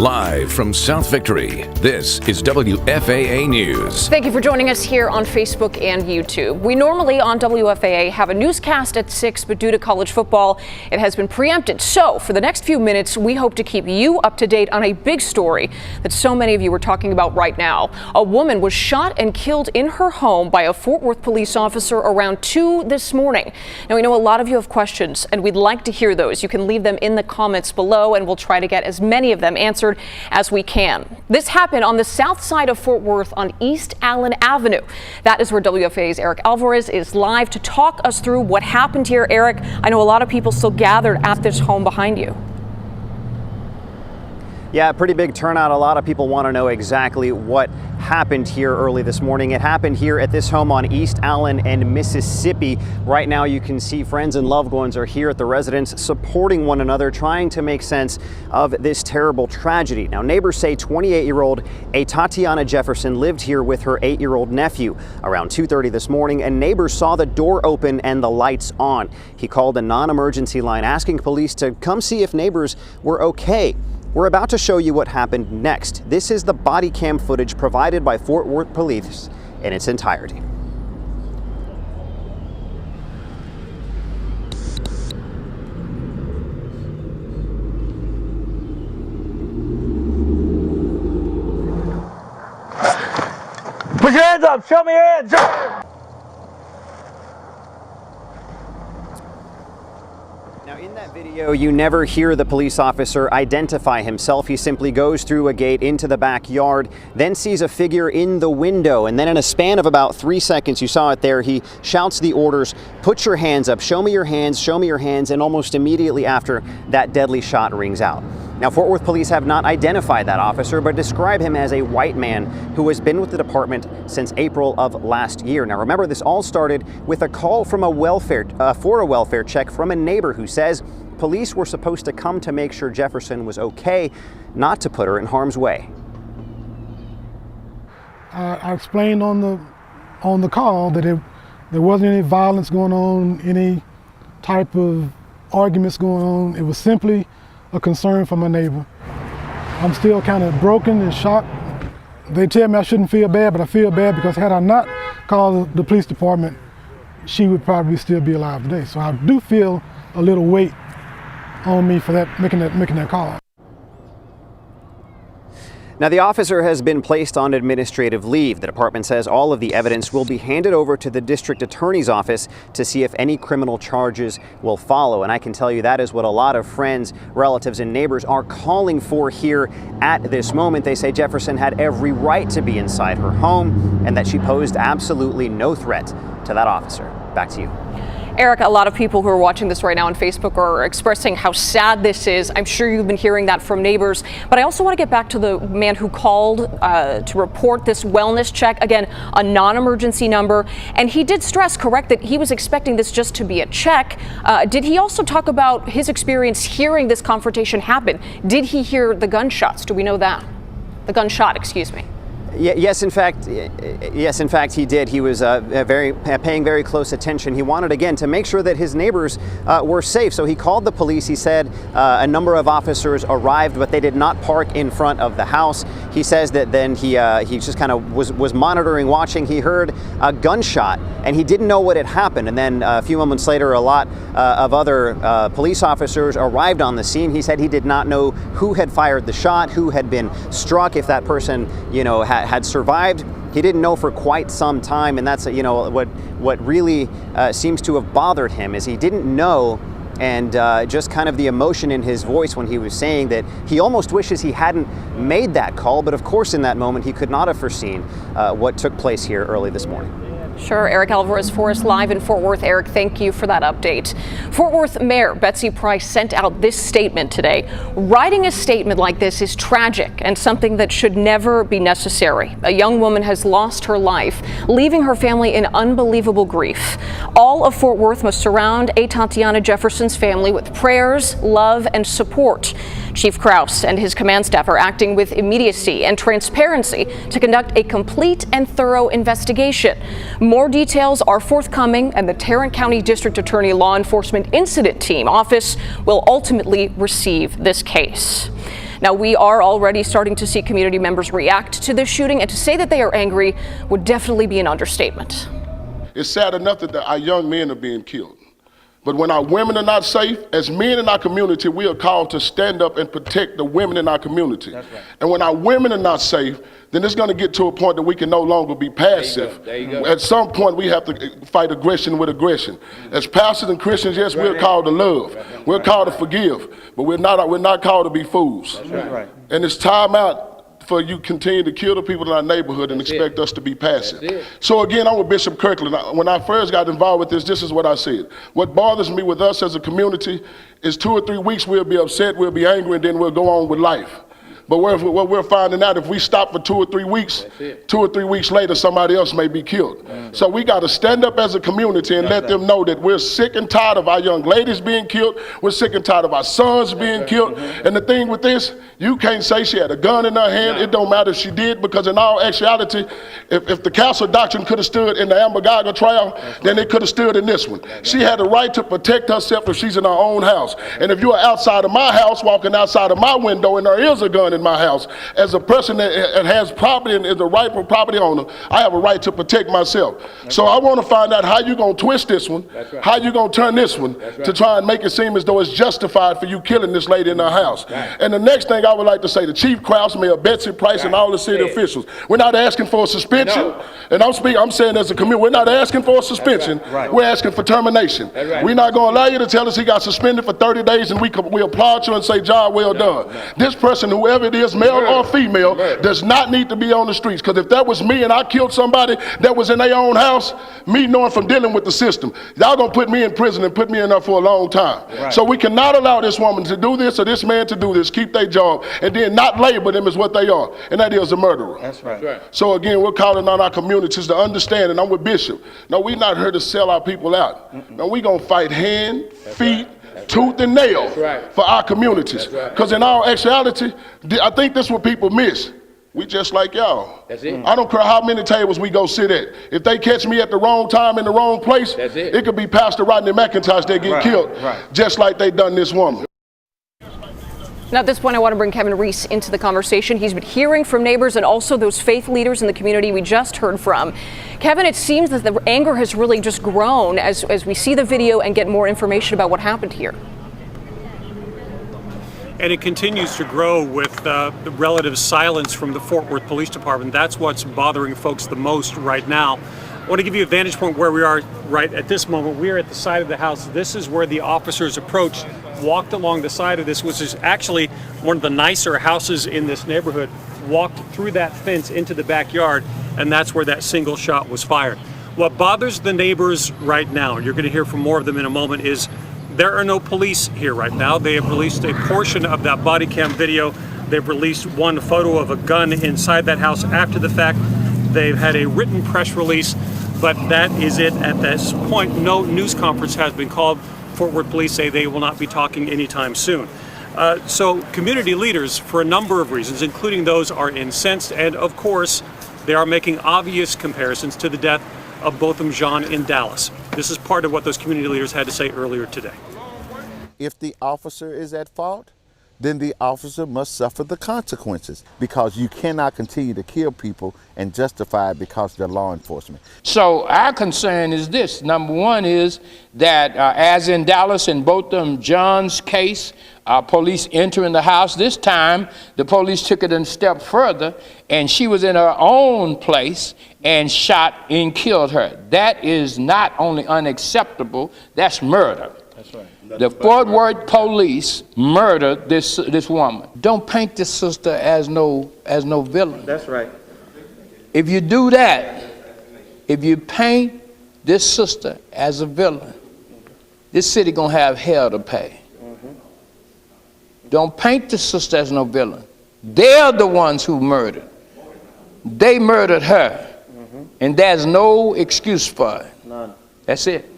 Live from South Victory, this is WFAA News. Thank you for joining us here on Facebook and YouTube. We normally on WFAA have a newscast at 6, but due to college football, it has been preempted. So for the next few minutes, we hope to keep you up to date on a big story that so many of you are talking about right now. A woman was shot and killed in her home by a Fort Worth police officer around 2 this morning. Now, we know a lot of you have questions, and we'd like to hear those. You can leave them in the comments below, and we'll try to get as many of them answered as we can. This happened on the south side of Fort Worth on East Allen Avenue. That is where WFAA's Eric Alvarez is live to talk us through what happened here. Eric, I know a lot of people still gathered at this home behind you. Yeah, pretty big turnout. A lot of people want to know exactly what happened here early this morning. It happened here at this home on East Allen and Mississippi. Right now you can see friends and loved ones are here at the residence supporting one another, trying to make sense of this terrible tragedy. Now, neighbors say 28-year-old Tatiana Jefferson lived here with her 8-year-old nephew around 2:30 this morning, and neighbors saw the door open and the lights on. He called a non-emergency line asking police to come see if neighbors were okay. We're about to show you what happened next. This is the body cam footage provided by Fort Worth Police in its entirety. Put your hands up, show me your hands. Now, in that video, you never hear the police officer identify himself. He simply goes through a gate into the backyard, then sees a figure in the window, and then in a span of about 3 seconds, you saw it there, he shouts the orders, put your hands up, show me your hands, show me your hands, and almost immediately after, that deadly shot rings out. Now, Fort Worth police have not identified that officer, but describe him as a white man who has been with the department since April of last year. Now, remember, this all started with a call from for a welfare check from a neighbor who says police were supposed to come to make sure Jefferson was okay, not to put her in harm's way. I explained on the call that there wasn't any violence going on, any type of arguments going on. It was simply a concern for my neighbor. I'm still kind of broken and shocked. They tell me I shouldn't feel bad, but I feel bad because had I not called the police department, she would probably still be alive today. So I do feel a little weight on me for that, making that call. Now, the officer has been placed on administrative leave. The department says all of the evidence will be handed over to the district attorney's office to see if any criminal charges will follow. And I can tell you that is what a lot of friends, relatives, and neighbors are calling for here at this moment. They say Jefferson had every right to be inside her home and that she posed absolutely no threat to that officer. Back to you. Eric, a lot of people who are watching this right now on Facebook are expressing how sad this is. I'm sure you've been hearing that from neighbors. But I also want to get back to the man who called to report this wellness check. Again, a non-emergency number. And he did stress, correct, that he was expecting this just to be a check. Did he also talk about his experience hearing this confrontation happen? Did he hear the gunshots? Do we know that? The gunshot, excuse me. Yes, in fact, he did. He was paying very close attention. He wanted, again, to make sure that his neighbors were safe. So he called the police. He said a number of officers arrived, but they did not park in front of the house. He says that then he just kind of was monitoring, watching. He heard a gunshot, and he didn't know what had happened. And then a few moments later, a lot of other police officers arrived on the scene. He said he did not know who had fired the shot, who had been struck, if that person, had survived. He didn't know for quite some time, and that's what really seems to have bothered him is he didn't know, and just kind of the emotion in his voice when he was saying that he almost wishes he hadn't made that call, but of course in that moment he could not have foreseen what took place here early this morning. Sure. Eric Alvarez for us live in Fort Worth. Eric, thank you for that update. Fort Worth Mayor Betsy Price sent out this statement today. Writing a statement like this is tragic and something that should never be necessary. A young woman has lost her life, leaving her family in unbelievable grief. All of Fort Worth must surround Tatiana Jefferson's family with prayers, love, and support. Chief Kraus and his command staff are acting with immediacy and transparency to conduct a complete and thorough investigation. More details are forthcoming, and the Tarrant County District Attorney Law Enforcement Incident Team office will ultimately receive this case. Now, we are already starting to see community members react to this shooting, and to say that they are angry would definitely be an understatement. It's sad enough that our young men are being killed. But when our women are not safe, as men in our community, we are called to stand up and protect the women in our community. That's right. And when our women are not safe, then it's going to get to a point that we can no longer be passive. There you go. At some point, we have to fight aggression with aggression. As pastors and Christians, yes, we're called to love. We're called to forgive. But we're not called to be fools. That's right. And it's time out for you continue to kill the people in our neighborhood and expect us to be passive. So again, I'm with Bishop Kirkland. When I first got involved with this is what I said. What bothers me with us as a community is 2 or 3 weeks we'll be upset, we'll be angry, and then we'll go on with life. But what we're finding out, if we stop for 2 or 3 weeks, 2 or 3 weeks later, somebody else may be killed. So we got to stand up as a community and let them know that we're sick and tired of our young ladies being killed. We're sick and tired of our sons being killed. And the thing with this, you can't say she had a gun in her hand. It don't matter if she did, because in all actuality, if the Castle Doctrine could have stood in the Amber trial, then it could have stood in this one. She had the right to protect herself if she's in her own house. And if you are outside of my house, walking outside of my window, and there is a gun in my house, as a person that has property and is a rightful property owner, I have a right to protect myself. So I want to find out how you're going to twist this one, how you're going to turn this one to try and make it seem as though it's justified for you killing this lady in her house. And the next thing I would like to say to Chief Krause, Mayor Betsy Price, and all the city officials, we're not asking for a suspension. And I'm saying as a community, we're not asking for a suspension. We're asking for termination. We're not going to allow you to tell us he got suspended for 30 days and we applaud you and say, job well done. This person, whoever it is, male or female, does not need to be on the streets. Because if that was me and I killed somebody that was in their own house, me knowing from dealing with the system, y'all gonna put me in prison and put me in there for a long time. So we cannot allow this woman to do this or this man to do this, keep their job, and then not label them as what they are, and that is a murderer. That's right. So again, we're calling on our communities to understand, and I'm with Bishop. No, we're not here to sell our people out. No, we're gonna fight hand, feet, tooth and nail for our communities. Because in all actuality, I think this is what people miss. We just like y'all. That's it. I don't care how many tables we go sit at. If they catch me at the wrong time in the wrong place, it could be Pastor Rodney McIntosh that get killed, just like they done this woman. Now, at this point, I want to bring Kevin Reese into the conversation. He's been hearing from neighbors and also those faith leaders in the community we just heard from. Kevin, it seems that the anger has really just grown as we see the video and get more information about what happened here. And it continues to grow with the relative silence from the Fort Worth Police Department. That's what's bothering folks the most right now. I want to give you a vantage point where we are right at this moment. We are at the side of the house. This is where the officers approached, walked along the side of this, which is actually one of the nicer houses in this neighborhood, walked through that fence into the backyard, and that's where that single shot was fired. What bothers the neighbors right now, and you're going to hear from more of them in a moment, is there are no police here right now. They have released a portion of that body cam video. They've released one photo of a gun inside that house after the fact. They've had a written press release, but that is it at this point. No news conference has been called. Fort Worth Police say they will not be talking anytime soon. So community leaders, for a number of reasons, including those, are incensed, and of course, they are making obvious comparisons to the death of Botham Jean in Dallas. This is part of what those community leaders had to say earlier today. If the officer is at fault, then the officer must suffer the consequences, because you cannot continue to kill people and justify it because they're law enforcement. So our concern is this. Number one is that as in Dallas in Botham Jean's case, police entering the house. This time the police took it a step further, and she was in her own place and shot and killed her. That is not only unacceptable, that's murder. That's right. The Fort Worth police murdered this woman. Don't paint this sister as no villain. That's right. If you do that, if you paint this sister as a villain, this city gonna have hell to pay. Don't paint the sister as no villain. They're the ones who murdered. They murdered her, and there's no excuse for it. None. That's it.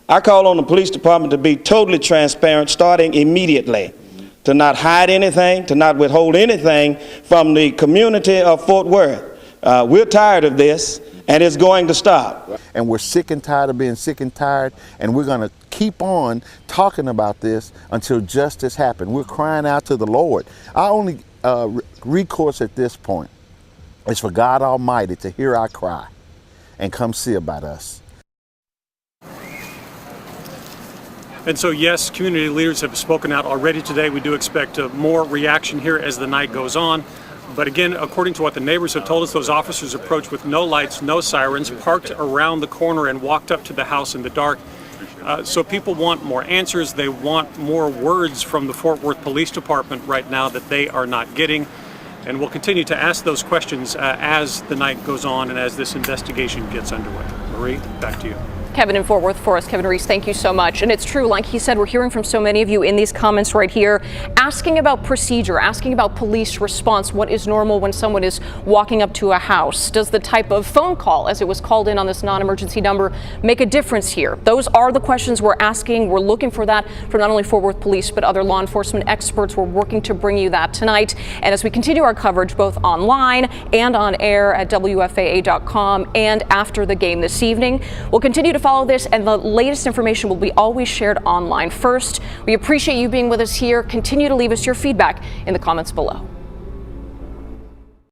I call on the police department to be totally transparent, starting immediately, to not hide anything, to not withhold anything from the community of Fort Worth. We're tired of this, and it's going to stop. And we're sick and tired of being sick and tired, and we're going to keep on talking about this until justice happens. We're crying out to the Lord. Our only recourse at this point is for God Almighty to hear our cry and come see about us. And so, yes, community leaders have spoken out already today. We do expect more reaction here as the night goes on. But again, according to what the neighbors have told us, those officers approached with no lights, no sirens, parked around the corner and walked up to the house in the dark. So people want more answers. They want more words from the Fort Worth Police Department right now that they are not getting. And we'll continue to ask those questions as the night goes on and as this investigation gets underway. Marie, back to you. Kevin in Fort Worth for us. Kevin Reese, thank you so much. And it's true, like he said, we're hearing from so many of you in these comments right here, asking about procedure, asking about police response. What is normal when someone is walking up to a house? Does the type of phone call, as it was called in on this non-emergency number, make a difference here? Those are the questions we're asking. We're looking for that from not only Fort Worth Police, but other law enforcement experts. We're working to bring you that tonight. And as we continue our coverage both online and on air at WFAA.com and after the game this evening, we'll continue to follow this, and the latest information will be always shared online first. We appreciate you being with us here. Continue to leave us your feedback in the comments below.